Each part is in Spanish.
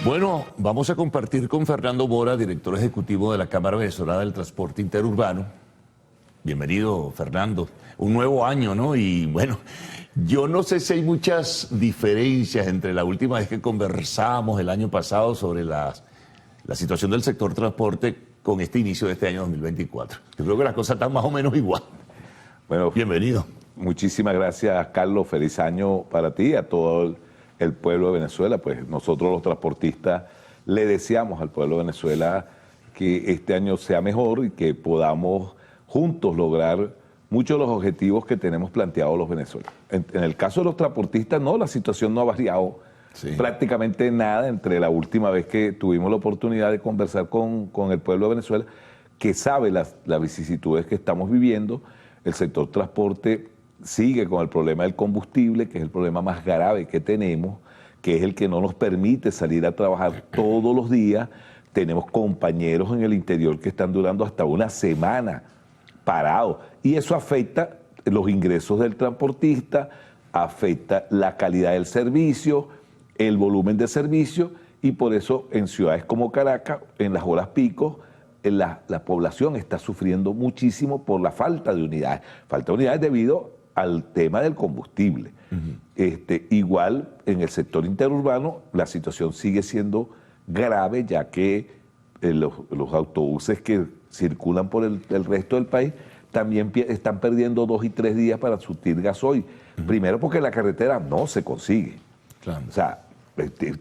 Bueno, vamos a compartir con Fernando Bora, director ejecutivo de la Cámara Venezolana del Transporte Interurbano. Bienvenido, Fernando. Un nuevo año, ¿no? Y bueno, yo no sé si hay muchas diferencias entre la última vez que conversamos el año pasado sobre la situación del sector transporte con este inicio de este año 2024. Yo creo que las cosas están más o menos igual. Bueno, bienvenido. Muchísimas gracias, Carlos. Feliz año para ti y a todo el pueblo de Venezuela. Pues nosotros los transportistas le deseamos al pueblo de Venezuela que este año sea mejor y que podamos juntos lograr muchos de los objetivos que tenemos planteados los venezolanos. En el caso de los transportistas, no, la situación no ha variado prácticamente nada entre la última vez que tuvimos la oportunidad de conversar con el pueblo de Venezuela, que sabe las vicisitudes que estamos viviendo. El sector transporte sigue con el problema del combustible, que es el problema más grave que tenemos, que es el que no nos permite salir a trabajar todos los días. Tenemos compañeros en el interior que están durando hasta una semana parados, y eso afecta los ingresos del transportista, afecta la calidad del servicio, el volumen de servicio, y por eso en ciudades como Caracas, en las horas picos, la población está sufriendo muchísimo por la falta de unidades. Falta de unidades debido al tema del combustible. Igual en el sector interurbano la situación sigue siendo grave, ya que los autobuses que circulan por el resto del país también están perdiendo 2 y 3 días para surtir gasoil. Primero porque la carretera no se consigue. Claro. O sea,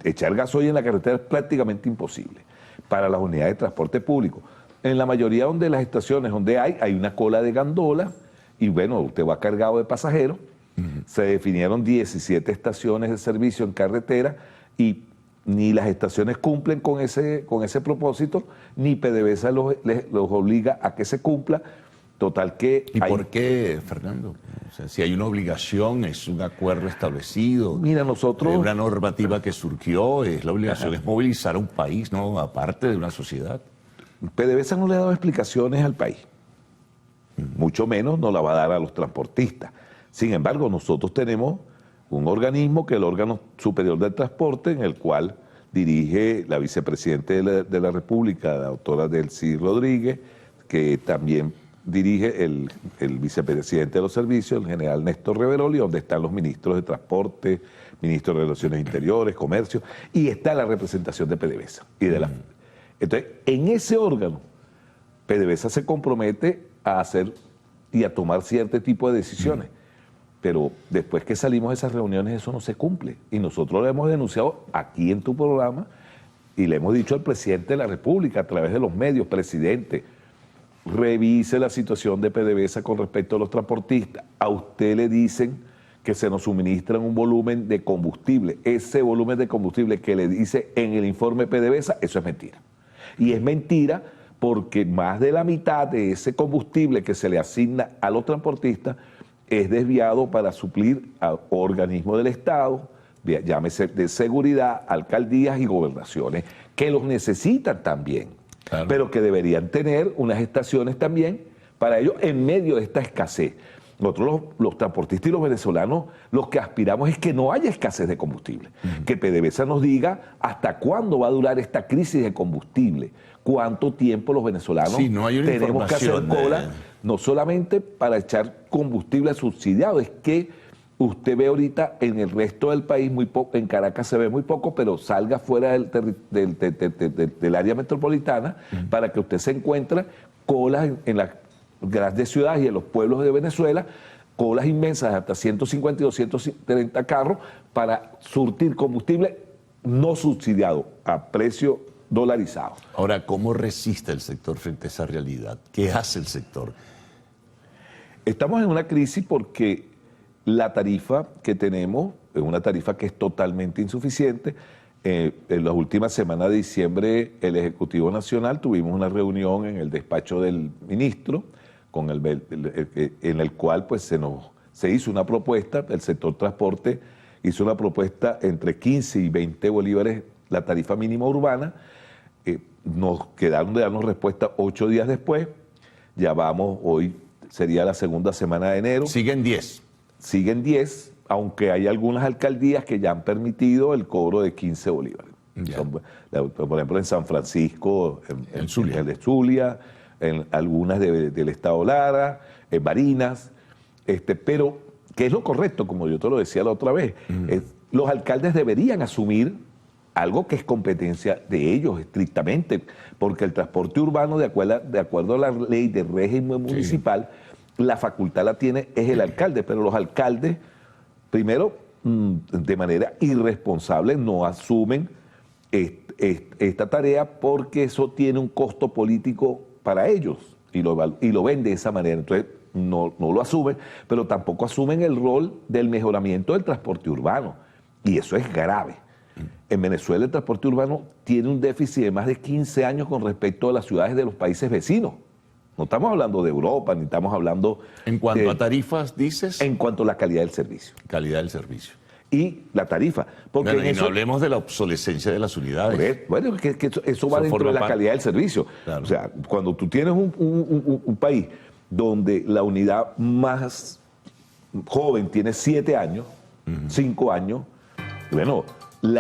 echar gasoil en la carretera es prácticamente imposible para las unidades de transporte público. En la mayoría de las estaciones donde hay una cola de gandola, y bueno, usted va cargado de pasajeros. Se definieron 17 estaciones de servicio en carretera y ni las estaciones cumplen con ese propósito, ni PDVSA los obliga a que se cumpla. Total que... ¿Y por qué, Fernando? O sea, si hay una obligación, es un acuerdo establecido. Mira, nosotros... Es una normativa que surgió, es la obligación, es movilizar a un país, ¿no? Aparte de una sociedad. PDVSA no le ha dado explicaciones al país. Mucho menos no la va a dar a los transportistas. Sin embargo, nosotros tenemos un organismo que es el órgano superior del transporte, en el cual dirige la vicepresidenta de la República, la doctora Delcy Rodríguez, que también dirige el vicepresidente de los servicios, el general Néstor Reveroli, donde están los ministros de Transporte, ministros de Relaciones Interiores, Comercio, y está la representación de PDVSA. Entonces, en ese órgano, PDVSA se compromete a hacer y a tomar cierto tipo de decisiones. Pero después que salimos de esas reuniones, eso no se cumple. Y nosotros lo hemos denunciado aquí en tu programa y le hemos dicho al presidente de la República a través de los medios: presidente, revise la situación de PDVSA con respecto a los transportistas. A usted le dicen que se nos suministran un volumen de combustible. Ese volumen de combustible que le dice en el informe PDVSA, eso es mentira. Y es mentira porque más de la mitad de ese combustible que se le asigna a los transportistas es desviado para suplir a organismos del Estado, llámese de seguridad, alcaldías y gobernaciones, que los necesitan también, claro, pero que deberían tener unas estaciones también para ellos en medio de esta escasez. Nosotros los transportistas y los venezolanos lo que aspiramos es que no haya escasez de combustible, que PDVSA nos diga hasta cuándo va a durar esta crisis de combustible, cuánto tiempo los venezolanos tenemos que hacer cola, no solamente para echar combustible subsidiado, es que usted ve ahorita en el resto del país muy poco, en Caracas se ve muy poco, pero salga fuera del área metropolitana para que usted se encuentre colas en las grandes ciudades y en los pueblos de Venezuela, colas inmensas, hasta 150 y 230 carros para surtir combustible no subsidiado, a precio dolarizado. Ahora, ¿cómo resiste el sector frente a esa realidad? ¿Qué hace el sector? Estamos en una crisis porque la tarifa que tenemos es una tarifa que es totalmente insuficiente. En las últimas semanas de diciembre, el Ejecutivo Nacional tuvimos una reunión en el despacho del ministro, en el cual pues se hizo una propuesta, el sector transporte hizo una propuesta entre 15 y 20 bolívares la tarifa mínima urbana. Nos quedaron de darnos respuesta 8 días después. Ya vamos, hoy sería la segunda semana de enero. Siguen 10. Siguen 10, aunque hay algunas alcaldías que ya han permitido el cobro de 15 bolívares. Ya. Por ejemplo, en San Francisco, El Zulia. el de Zulia, en algunas del estado Lara, en Barinas, pero que es lo correcto, como yo te lo decía la otra vez, los alcaldes deberían asumir algo que es competencia de ellos estrictamente, porque el transporte urbano, de acuerdo a la ley de régimen municipal, la facultad la tiene es el alcalde, pero los alcaldes, primero, de manera irresponsable, no asumen esta tarea porque eso tiene un costo político para ellos y lo ven de esa manera. Entonces, no lo asumen, pero tampoco asumen el rol del mejoramiento del transporte urbano. Y eso es grave. En Venezuela el transporte urbano tiene un déficit de más de 15 años con respecto a las ciudades de los países vecinos. No estamos hablando de Europa, ni estamos hablando... En cuanto a tarifas, dices... En cuanto a la calidad del servicio. Calidad del servicio. Y la tarifa. Porque Bueno, y no hablemos de la obsolescencia de las unidades. Bueno, que eso va dentro de la calidad del servicio. Claro. O sea, cuando tú tienes un país donde la unidad más joven tiene 7 años, 5 años, bueno,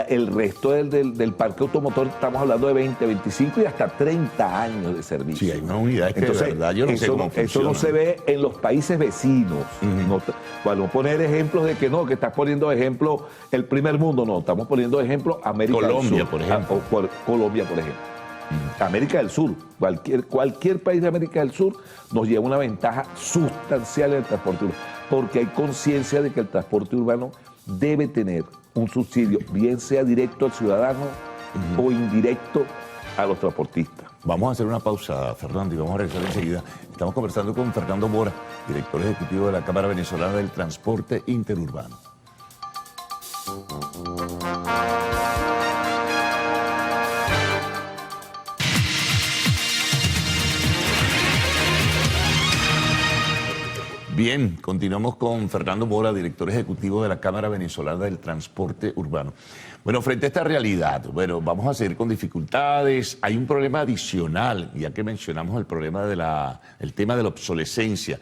el resto del parque automotor estamos hablando de 20, 25 y hasta 30 años de servicio. Sí, hay unas unidades que de verdad yo no sé cómo funcionan. Eso no se ve en los países vecinos. Cuando poner ejemplos de que no, que estás poniendo ejemplo el primer mundo, no, estamos poniendo ejemplo América del Sur. Colombia, por ejemplo. Colombia, por ejemplo. América del Sur, cualquier país de América del Sur nos lleva una ventaja sustancial en el transporte urbano, porque hay conciencia de que el transporte urbano debe tener un subsidio, bien sea directo al ciudadano o indirecto a los transportistas. Vamos a hacer una pausa, Fernando, y vamos a regresar enseguida. Estamos conversando con Fernando Mora, director ejecutivo de la Cámara Venezolana del Transporte Interurbano. Bien, continuamos con Fernando Mora, director ejecutivo de la Cámara Venezolana del Transporte Urbano. Bueno, frente a esta realidad, bueno, vamos a seguir con dificultades. Hay un problema adicional, ya que mencionamos el problema el tema de la obsolescencia.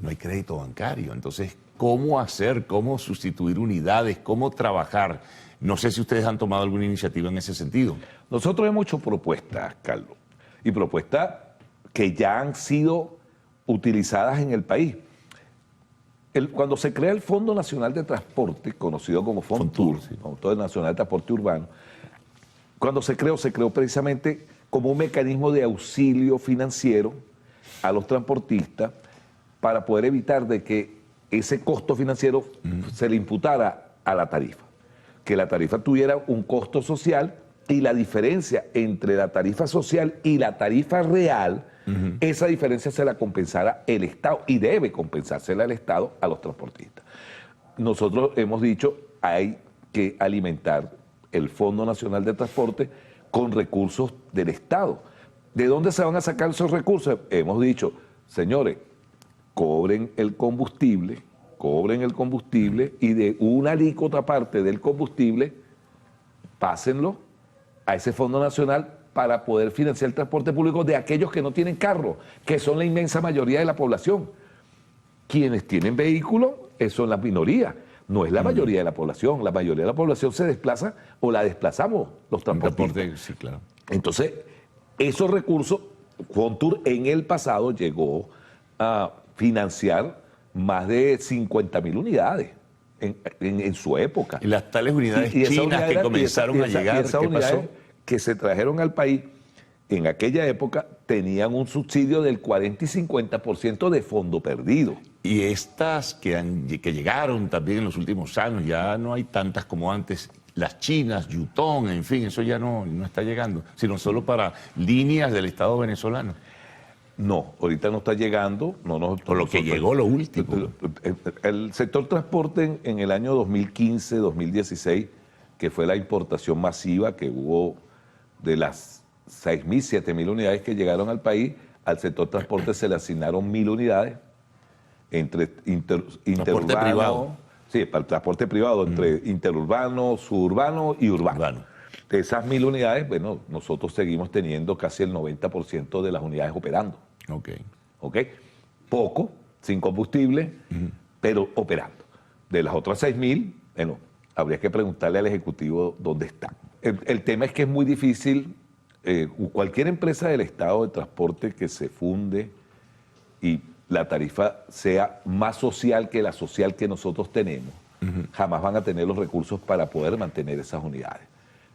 No hay crédito bancario. Entonces, ¿cómo hacer? ¿Cómo sustituir unidades? ¿Cómo trabajar? No sé si ustedes han tomado alguna iniciativa en ese sentido. Nosotros hemos hecho propuestas, Carlos, y propuestas que ya han sido utilizadas en el país. Cuando se crea el Fondo Nacional de Transporte, conocido como FONTUR, sí. Fondo Nacional de Transporte Urbano, cuando se creó precisamente como un mecanismo de auxilio financiero a los transportistas para poder evitar de que ese costo financiero se le imputara a la tarifa, que la tarifa tuviera un costo social y la diferencia entre la tarifa social y la tarifa real, esa diferencia se la compensara el Estado y debe compensársela el Estado a los transportistas. Nosotros hemos dicho, hay que alimentar el Fondo Nacional de Transporte con recursos del Estado. ¿De dónde se van a sacar esos recursos? Hemos dicho, señores, cobren el combustible y de una alícuota parte del combustible, pásenlo a ese Fondo Nacional para poder financiar el transporte público de aquellos que no tienen carro, que son la inmensa mayoría de la población. Quienes tienen vehículos, son la minoría, no es la mayoría de la población. La mayoría de la población se desplaza o la desplazamos los transportistas. Sí, claro. Entonces, esos recursos, FONTUR en el pasado llegó a financiar más de 50.000 unidades en su época. Y las tales unidades chinas que comenzaron a llegar, ¿qué pasó? Que se trajeron al país en aquella época tenían un subsidio del 40 y 50% de fondo perdido. Y estas que llegaron también en los últimos años, ya no hay tantas como antes. Las chinas, Yutong, en fin, eso ya no está llegando, sino solo para líneas del Estado venezolano. No, ahorita no está llegando. Por lo que llegó lo último. El sector transporte en el año 2015, 2016, que fue la importación masiva que hubo de las 6.000, 7.000 unidades que llegaron al país, al sector transporte se le asignaron 1.000 unidades entre interurbano, privado. Sí, para el transporte privado, entre interurbano, suburbano y urbano. De esas 1.000 unidades, bueno, nosotros seguimos teniendo casi el 90% de las unidades operando. ¿Ok? Poco, sin combustible, pero operando. De las otras 6.000, bueno, habría que preguntarle al Ejecutivo dónde están. el tema es que es muy difícil, cualquier empresa del Estado de transporte que se funde y la tarifa sea más social que la social que nosotros tenemos, jamás van a tener los recursos para poder mantener esas unidades.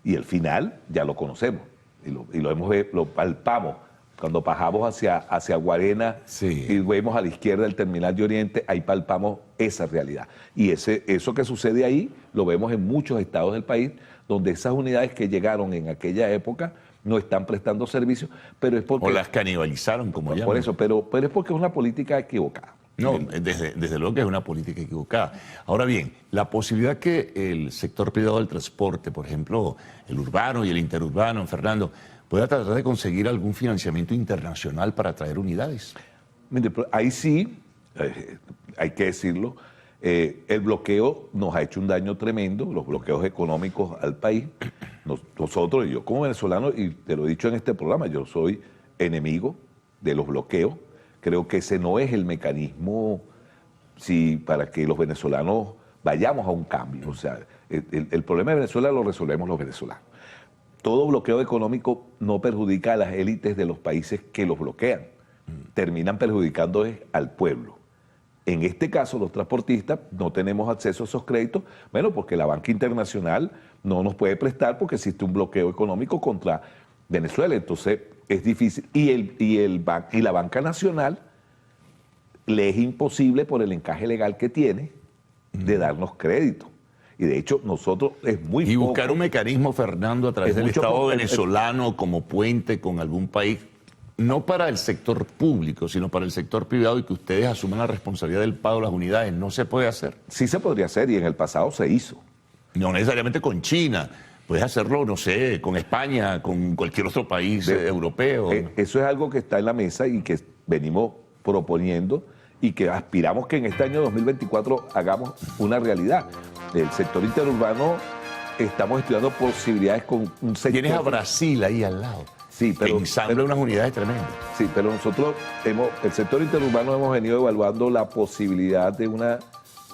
Y el final ya lo conocemos y lo palpamos. Cuando bajamos hacia Guarena y vemos a la izquierda el terminal de Oriente, ahí palpamos esa realidad. Y eso que sucede ahí lo vemos en muchos estados del país, donde esas unidades que llegaron en aquella época no están prestando servicio, pero es porque... O las canibalizaron, como llaman. Por eso, pero es porque es una política equivocada. No, desde luego que es una política equivocada. Ahora bien, la posibilidad que el sector privado del transporte, por ejemplo, el urbano y el interurbano, Fernando, pueda tratar de conseguir algún financiamiento internacional para traer unidades. Mire, ahí sí, hay que decirlo, el bloqueo nos ha hecho un daño tremendo, los bloqueos económicos al país. Nosotros, y yo como venezolano, y te lo he dicho en este programa, yo soy enemigo de los bloqueos. Creo que ese no es el mecanismo para que los venezolanos vayamos a un cambio. O sea, el problema de Venezuela lo resolvemos los venezolanos. Todo bloqueo económico no perjudica a las élites de los países que los bloquean. Terminan perjudicando al pueblo. En este caso, los transportistas no tenemos acceso a esos créditos, bueno, porque la banca internacional no nos puede prestar porque existe un bloqueo económico contra Venezuela. Entonces, es difícil. Y la banca nacional le es imposible, por el encaje legal que tiene, de darnos crédito. Y de hecho, nosotros es muy Y poco. buscar un mecanismo, Fernando, a través del Estado venezolano como puente con algún país, no para el sector público, sino para el sector privado, y que ustedes asuman la responsabilidad del pago de las unidades, ¿no se puede hacer? Sí se podría hacer, y en el pasado se hizo. No necesariamente con China, puedes hacerlo, no sé, con España, con cualquier otro país europeo. Eso es algo que está en la mesa y que venimos proponiendo y que aspiramos que en este año 2024 hagamos una realidad. El sector interurbano estamos estudiando posibilidades con un sector... Tienes a Brasil ahí al lado. Sí, pero ensambla unas unidades tremendas. Sí, pero nosotros el sector interurbano hemos venido evaluando la posibilidad de una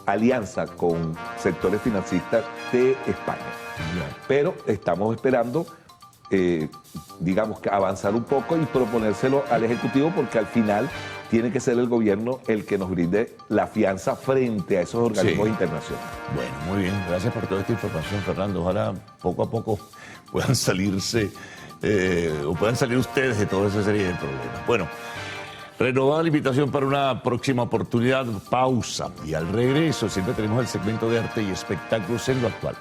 alianza con sectores financistas de España. Pero estamos esperando, digamos, que avanzar un poco y proponérselo al Ejecutivo, porque al final tiene que ser el gobierno el que nos brinde la fianza frente a esos organismos internacionales. Bueno, muy bien. Gracias por toda esta información, Fernando. Ojalá poco a poco puedan salirse o puedan salir ustedes de toda esa serie de problemas. Bueno, renovada la invitación para una próxima oportunidad. Pausa. Y al regreso siempre tenemos el segmento de arte y espectáculos en lo actual.